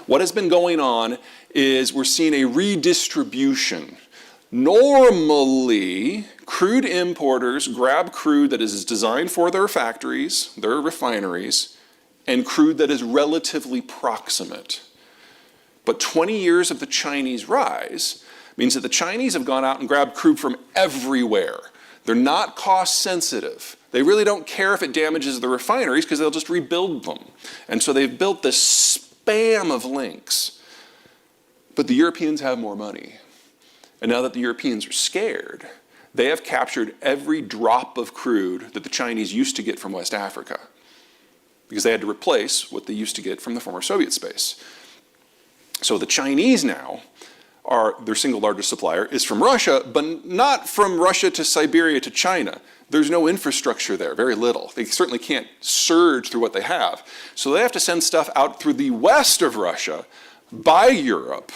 What has been going on is we're seeing a redistribution. Normally, crude importers grab crude that is designed for their factories, their refineries, and crude that is relatively proximate. But 20 years of the Chinese rise means that the Chinese have gone out and grabbed crude from everywhere. They're not cost sensitive. They really don't care if it damages the refineries because they'll just rebuild them. And so they've built this spam of links. But the Europeans have more money. And now that the Europeans are scared, they have captured every drop of crude that the Chinese used to get from West Africa, because they had to replace what they used to get from the former Soviet space. So the Chinese now their single largest supplier is from Russia, but not from Russia to Siberia to China. There's no infrastructure there, very little. They certainly can't surge through what they have. So they have to send stuff out through the west of Russia, by Europe,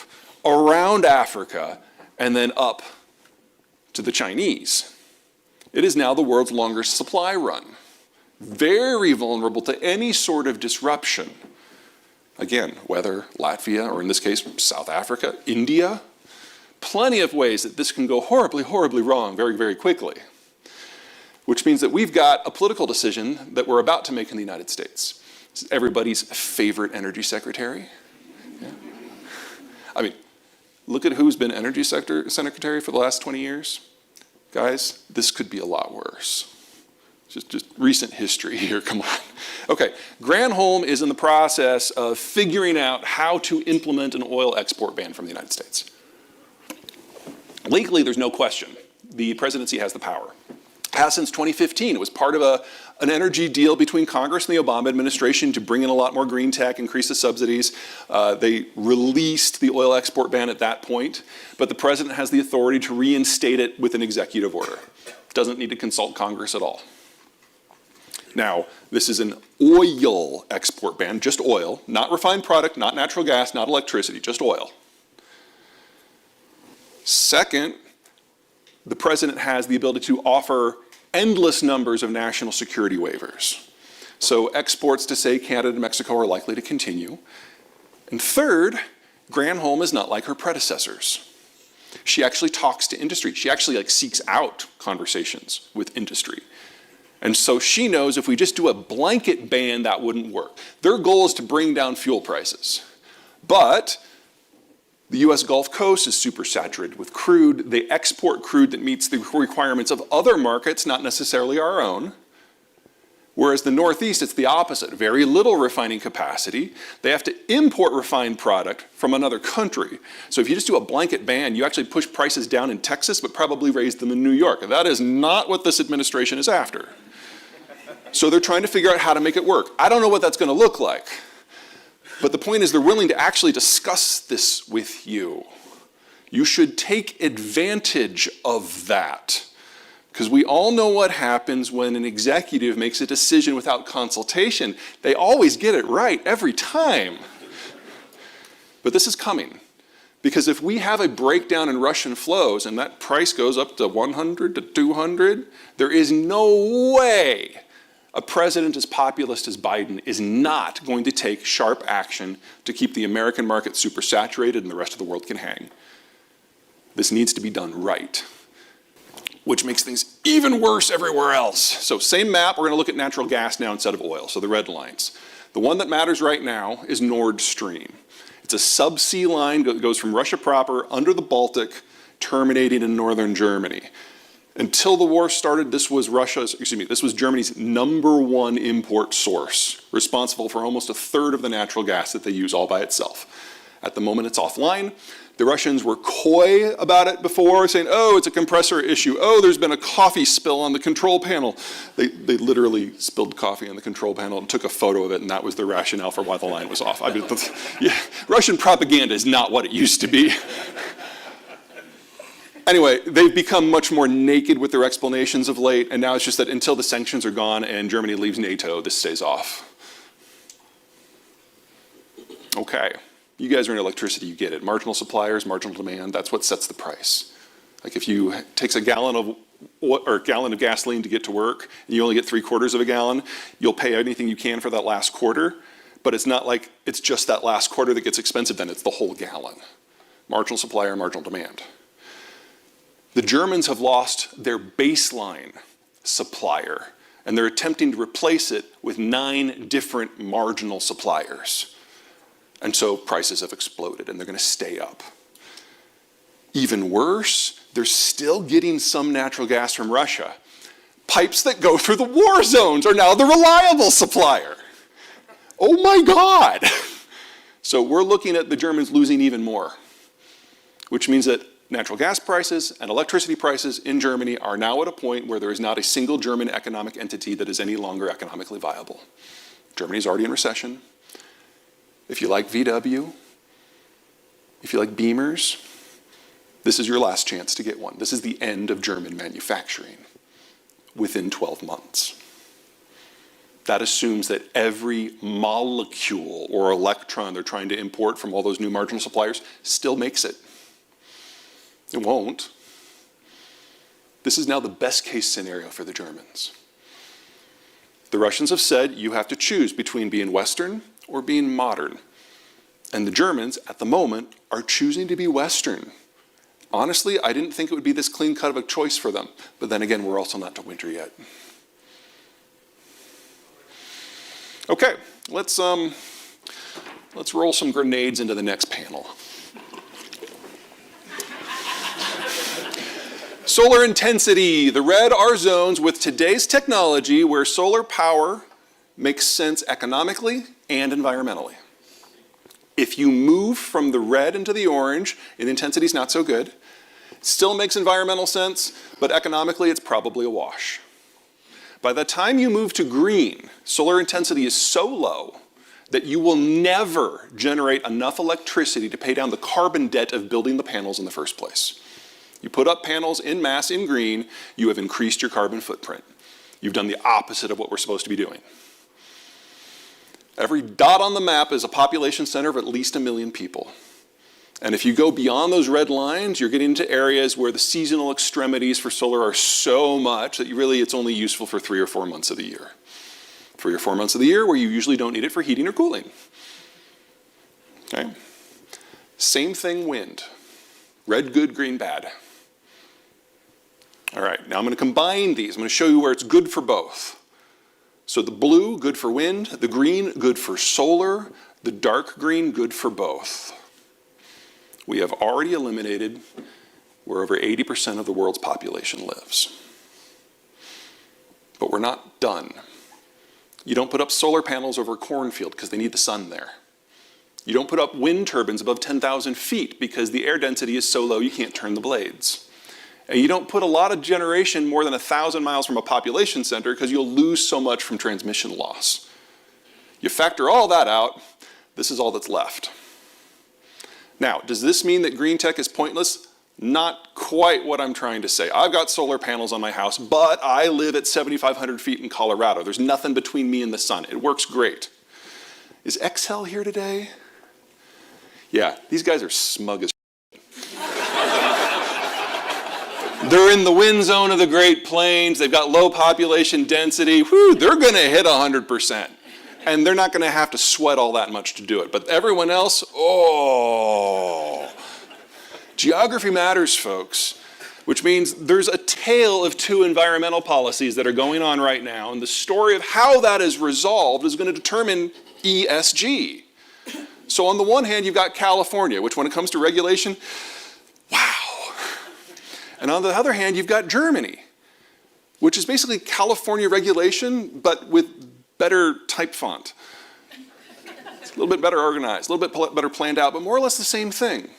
around Africa, and then up to the Chinese. It is now the world's longest supply run. Very vulnerable to any sort of disruption. Again, whether Latvia, or in this case, South Africa, India, plenty of ways that this can go horribly, horribly wrong very, very quickly. Which means that we've got a political decision that we're about to make in the United States. This is everybody's favorite energy secretary. Yeah. I mean, look at who's been energy secretary for the last 20 years. Guys, this could be a lot worse. Just recent history here, come on. Okay, Granholm is in the process of figuring out how to implement an oil export ban from the United States. Legally, there's no question. The presidency has the power. Has since 2015. It was part of an energy deal between Congress and the Obama administration to bring in a lot more green tech, increase the subsidies. They released the oil export ban at that point, but the president has the authority to reinstate it with an executive order. Doesn't need to consult Congress at all. Now, this is an oil export ban, just oil, not refined product, not natural gas, not electricity, just oil. Second, the president has the ability to offer endless numbers of national security waivers. So exports to, say, Canada and Mexico are likely to continue. And third, Granholm is not like her predecessors. She actually talks to industry. She actually seeks out conversations with industry. And so she knows if we just do a blanket ban, that wouldn't work. Their goal is to bring down fuel prices. But the US Gulf Coast is super saturated with crude. They export crude that meets the requirements of other markets, not necessarily our own. Whereas the Northeast, it's the opposite. Very little refining capacity. They have to import refined product from another country. So if you just do a blanket ban, you actually push prices down in Texas, but probably raise them in New York. And that is not what this administration is after. So they're trying to figure out how to make it work. I don't know what that's going to look like. But the point is they're willing to actually discuss this with you. You should take advantage of that. Because we all know what happens when an executive makes a decision without consultation. They always get it right every time. But this is coming. Because if we have a breakdown in Russian flows and that price goes up to 100 to 200, there is no way a president as populist as Biden is not going to take sharp action to keep the American market super saturated and the rest of the world can hang. This needs to be done right, which makes things even worse everywhere else. So same map, we're going to look at natural gas now instead of oil, so the red lines. The one that matters right now is Nord Stream. It's a subsea line that goes from Russia proper under the Baltic, terminating in northern Germany. Until the war started, this was Germany's #1 import source, responsible for almost a third of the natural gas that they use all by itself. At the moment, it's offline. The Russians were coy about it before, saying, oh, it's a compressor issue. Oh, there's been a coffee spill on the control panel. They literally spilled coffee on the control panel and took a photo of it, and that was the rationale for why the line was off. I mean, yeah, Russian propaganda is not what it used to be. Anyway, they've become much more naked with their explanations of late, and now it's just that until the sanctions are gone and Germany leaves NATO, this stays off. Okay, you guys are in electricity, you get it. Marginal suppliers, marginal demand, that's what sets the price. Like if you takes a gallon of gasoline to get to work, and you only get 3/4 of a gallon, you'll pay anything you can for that last quarter. but it's not like it's just that last quarter that gets expensive, then it's the whole gallon. Marginal supply or marginal demand. The Germans have lost their baseline supplier, and they're attempting to replace it with 9 different marginal suppliers. And so prices have exploded, and they're going to stay up. Even worse, they're still getting some natural gas from Russia. Pipes that go through the war zones are now the reliable supplier. Oh my God! So we're looking at the Germans losing even more, which means that natural gas prices and electricity prices in Germany are now at a point where there is not a single German economic entity that is any longer economically viable. Germany's already in recession. If you like VW, if you like Beamers, this is your last chance to get one. This is the end of German manufacturing within 12 months. That assumes that every molecule or electron they're trying to import from all those new marginal suppliers still makes it. It won't. This is now the best case scenario for the Germans. The Russians have said you have to choose between being Western or being modern. And the Germans, at the moment, are choosing to be Western. Honestly, I didn't think it would be this clean cut of a choice for them. But then again, we're also not to winter yet. Okay, let's roll some grenades into the next panel. Solar intensity. The red are zones with today's technology where solar power makes sense economically and environmentally. If you move from the red into the orange, and the intensity is not so good, it still makes environmental sense, but economically it's probably a wash. By the time you move to green, solar intensity is so low that you will never generate enough electricity to pay down the carbon debt of building the panels in the first place. You put up panels in mass in green, you have increased your carbon footprint. You've done the opposite of what we're supposed to be doing. Every dot on the map is a population center of at least 1 million people. And if you go beyond those red lines, you're getting into areas where the seasonal extremities for solar are so much that it's only useful for 3 or 4 months of the year. 3 or 4 months of the year where you usually don't need it for heating or cooling. Okay? Same thing wind. Red good, green bad. All right, now I'm going to combine these. I'm going to show you where it's good for both. So the blue, good for wind. The green, good for solar. The dark green, good for both. We have already eliminated where over 80% of the world's population lives. But we're not done. You don't put up solar panels over a cornfield because they need the sun there. You don't put up wind turbines above 10,000 feet because the air density is so low you can't turn the blades. And you don't put a lot of generation more than 1,000 miles from a population center because you'll lose so much from transmission loss. You factor all that out, this is all that's left. Now, does this mean that green tech is pointless? Not quite what I'm trying to say. I've got solar panels on my house, but I live at 7,500 feet in Colorado. There's nothing between me and the sun. It works great. Is Excel here today? Yeah, these guys are smug as They're in the wind zone of the Great Plains. They've got low population density. Whew, they're going to hit 100%. And they're not going to have to sweat all that much to do it. But everyone else, oh. Geography matters, folks, which means there's a tale of 2 environmental policies that are going on right now. And the story of how that is resolved is going to determine ESG. So on the one hand, you've got California, which when it comes to regulation, wow. And on the other hand, you've got Germany, which is basically California regulation, but with better type font. It's a little bit better organized, a little bit better planned out, but more or less the same thing.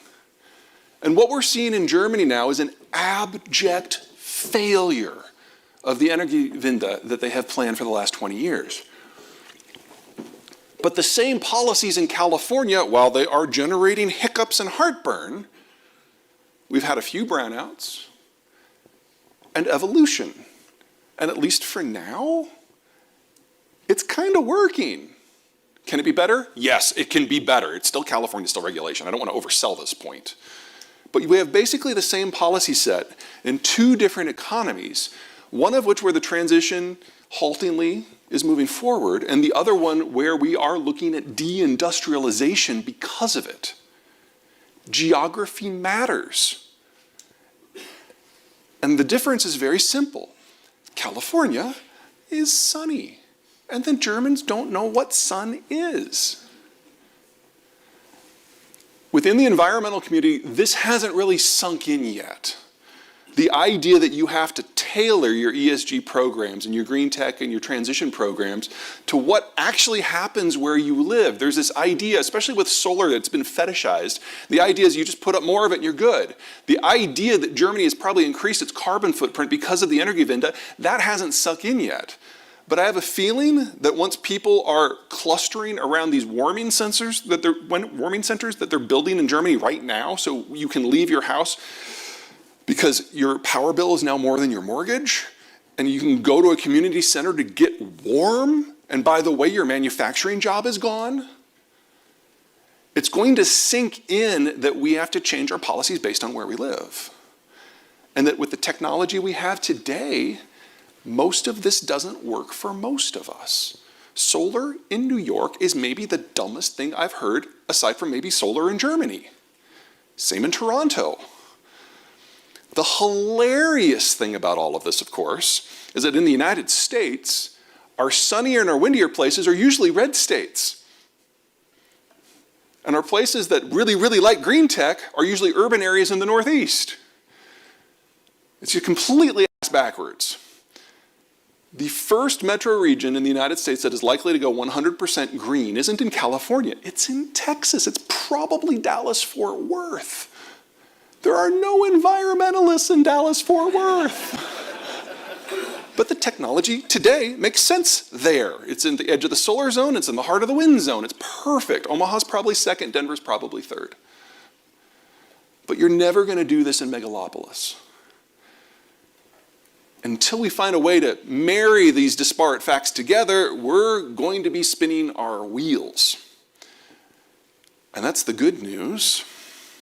And what we're seeing in Germany now is an abject failure of the Energiewende that they have planned for the last 20 years. But the same policies in California, while they are generating hiccups and heartburn, we've had a few brownouts and evolution. And at least for now, it's kind of working. Can it be better? Yes, it can be better. It's still California, still regulation. I don't want to oversell this point. But we have basically the same policy set in 2 different economies, one of which where the transition haltingly is moving forward, and the other one where we are looking at deindustrialization because of it. Geography matters. And the difference is very simple. California is sunny, and the Germans don't know what sun is. Within the environmental community, this hasn't really sunk in yet. The idea that you have to tailor your ESG programs and your green tech and your transition programs to what actually happens where you live. There's this idea, especially with solar, that's been fetishized. The idea is you just put up more of it and you're good. The idea that Germany has probably increased its carbon footprint because of the Energiewende, that hasn't sunk in yet. But I have a feeling that once people are clustering around these warming centers that they're building in Germany right now, so you can leave your house because your power bill is now more than your mortgage, and you can go to a community center to get warm, and by the way, your manufacturing job is gone. It's going to sink in that we have to change our policies based on where we live. And that with the technology we have today, most of this doesn't work for most of us. Solar in New York is maybe the dumbest thing I've heard, aside from maybe solar in Germany. Same in Toronto. The hilarious thing about all of this, of course, is that in the United States, our sunnier and our windier places are usually red states. And our places that really, really like green tech are usually urban areas in the Northeast. It's completely ass backwards. The first metro region in the United States that is likely to go 100% green isn't in California, it's in Texas. It's probably Dallas-Fort Worth. There are no environmentalists in Dallas-Fort Worth. But the technology today makes sense there. It's in the edge of the solar zone, it's in the heart of the wind zone, it's perfect. Omaha's probably second, Denver's probably third. But you're never gonna do this in megalopolis. Until we find a way to marry these disparate facts together, we're going to be spinning our wheels. And that's the good news.